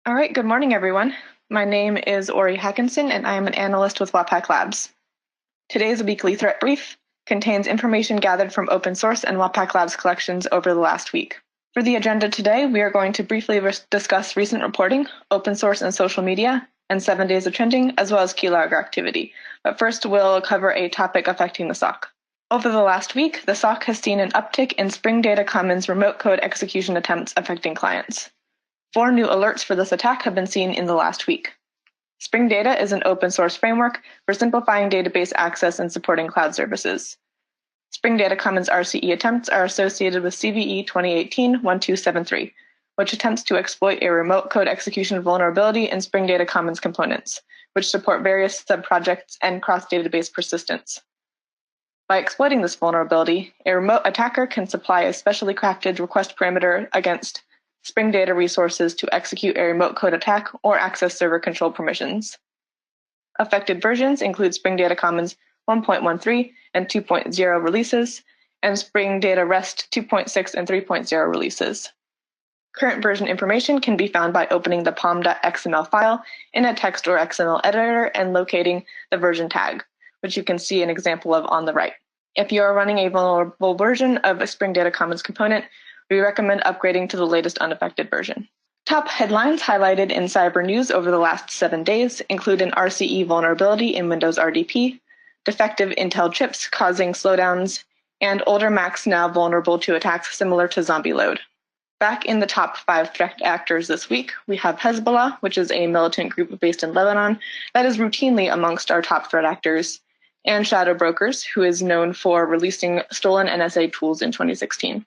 All right, good morning, everyone. My name is Ori Hackinson, and I am an analyst with Wappack Labs. Today's weekly threat brief contains information gathered from open source and Wappack Labs collections over the last week. For the agenda today, we are going to briefly discuss recent reporting, open source and social media, and 7 days of trending, as well as keylogger activity. But first, we'll cover a topic affecting the SOC. Over the last week, the SOC has seen an uptick in Spring Data Commons remote code execution attempts affecting clients. 4 new alerts for this attack have been seen in the last week. Spring Data is an open source framework for simplifying database access and supporting cloud services. Spring Data Commons RCE attempts are associated with CVE 2018-1273, which attempts to exploit a remote code execution vulnerability in Spring Data Commons components, which support various subprojects and cross-database persistence. By exploiting this vulnerability, a remote attacker can supply a specially crafted request parameter against Spring Data resources to execute a remote code attack or access server control permissions. Affected versions include Spring Data Commons 1.13 and 2.0 releases, and Spring Data REST 2.6 and 3.0 releases. Current version information can be found by opening the pom.xml file in a text or XML editor and locating the version tag, which you can see an example of on the right. If you are running a vulnerable version of a Spring Data Commons component, we recommend upgrading to the latest unaffected version. Top headlines highlighted in cyber news over the last 7 days include an RCE vulnerability in Windows RDP, defective Intel chips causing slowdowns, and older Macs now vulnerable to attacks similar to zombie load. Back in the top 5 threat actors this week, we have Hezbollah, which is a militant group based in Lebanon that is routinely amongst our top threat actors, and Shadow Brokers, who is known for releasing stolen NSA tools in 2016.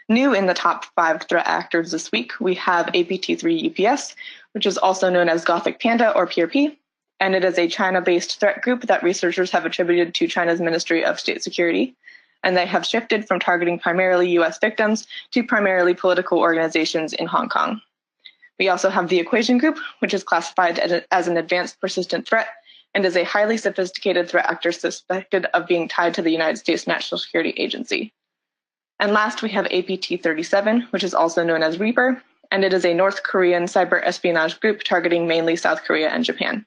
New in the top 5 threat actors this week, we have APT3 UPS, which is also known as Gothic Panda or PRP, and it is a China-based threat group that researchers have attributed to China's Ministry of State Security, and they have shifted from targeting primarily US victims to primarily political organizations in Hong Kong. We also have the Equation Group, which is classified as an advanced persistent threat and is a highly sophisticated threat actor suspected of being tied to the United States National Security Agency. And last, we have APT37, which is also known as Reaper, and it is a North Korean cyber espionage group targeting mainly South Korea and Japan.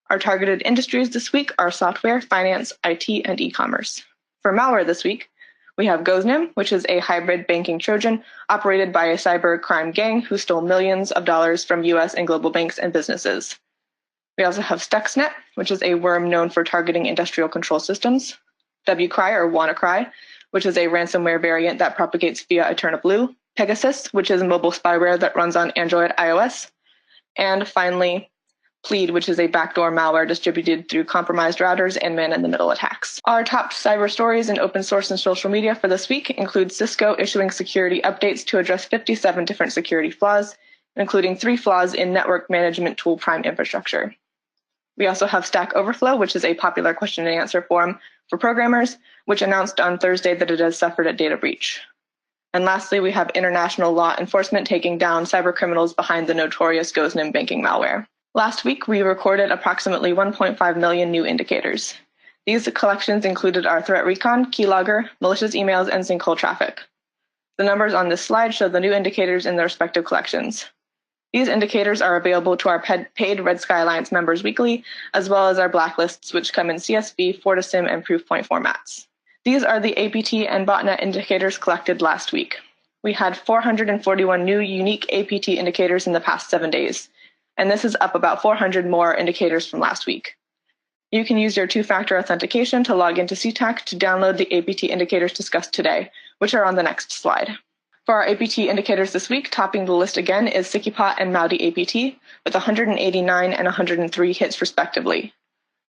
Our targeted industries this week are software, finance, IT, and e-commerce. For malware this week, we have Goznim, which is a hybrid banking Trojan operated by a cyber crime gang who stole millions of dollars from US and global banks and businesses. We also have Stuxnet, which is a worm known for targeting industrial control systems, WCry or WannaCry, which is a ransomware variant that propagates via EternaBlue, Pegasus, which is mobile spyware that runs on Android iOS, and finally, Plead, which is a backdoor malware distributed through compromised routers and man-in-the-middle attacks. Our top cyber stories in open source and social media for this week include Cisco issuing security updates to address 57 different security flaws, including 3 flaws in network management tool Prime infrastructure. We also have Stack Overflow, which is a popular question and answer forum for programmers, which announced on Thursday that it has suffered a data breach. And lastly, we have international law enforcement taking down cyber criminals behind the notorious Goznim banking malware. Last week, we recorded approximately 1.5 million new indicators. These collections included our threat recon, keylogger, malicious emails, and sinkhole traffic. The numbers on this slide show the new indicators in their respective collections. These indicators are available to our paid Red Sky Alliance members weekly, as well as our blacklists, which come in CSV, FortiSIM, and Proofpoint formats. These are the APT and botnet indicators collected last week. We had 441 new unique APT indicators in the past 7 days, and this is up about 400 more indicators from last week. You can use your 2-factor authentication to log into CTAC to download the APT indicators discussed today, which are on the next slide. For our APT indicators this week, topping the list again is Sikipat and Maudi APT, with 189 and 103 hits respectively.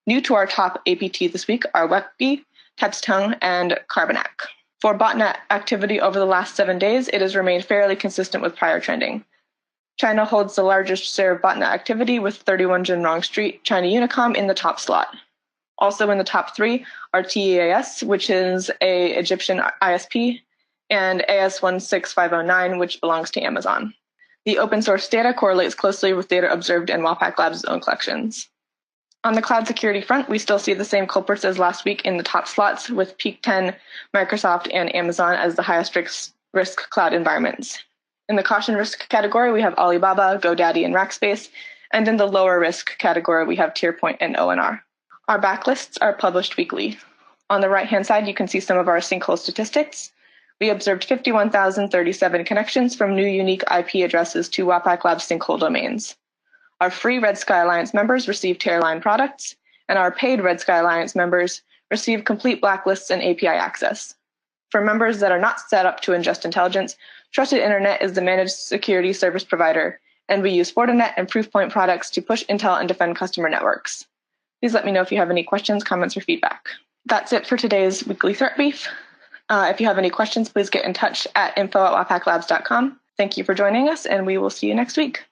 New to our top APT this week are Wekby, Tetstong, and Carbonac. For botnet activity over the last 7 days, it has remained fairly consistent with prior trending. China holds the largest share of botnet activity with 31 Zhenrong Street, China Unicom in the top slot. Also in the top 3 are TEAS, which is an Egyptian ISP, and AS16509, which belongs to Amazon. The open source data correlates closely with data observed in Wappack Labs' own collections. On the cloud security front, we still see the same culprits as last week in the top slots, with Peak 10, Microsoft, and Amazon as the highest risk cloud environments. In the caution risk category, we have Alibaba, GoDaddy, and Rackspace. And in the lower risk category, we have TierPoint and ONR. Our backlists are published weekly. On the right-hand side, you can see some of our sinkhole statistics. We observed 51,037 connections from new unique IP addresses to WAPAC Labs sinkhole domains. Our free Red Sky Alliance members receive Tearline products, and our paid Red Sky Alliance members receive complete blacklists and API access. For members that are not set up to ingest intelligence, Trusted Internet is the managed security service provider, and we use Fortinet and Proofpoint products to push intel and defend customer networks. Please let me know if you have any questions, comments, or feedback. That's it for today's weekly threat brief. If you have any questions, please get in touch at info@wapaclabs.com. Thank you for joining us, and we will see you next week.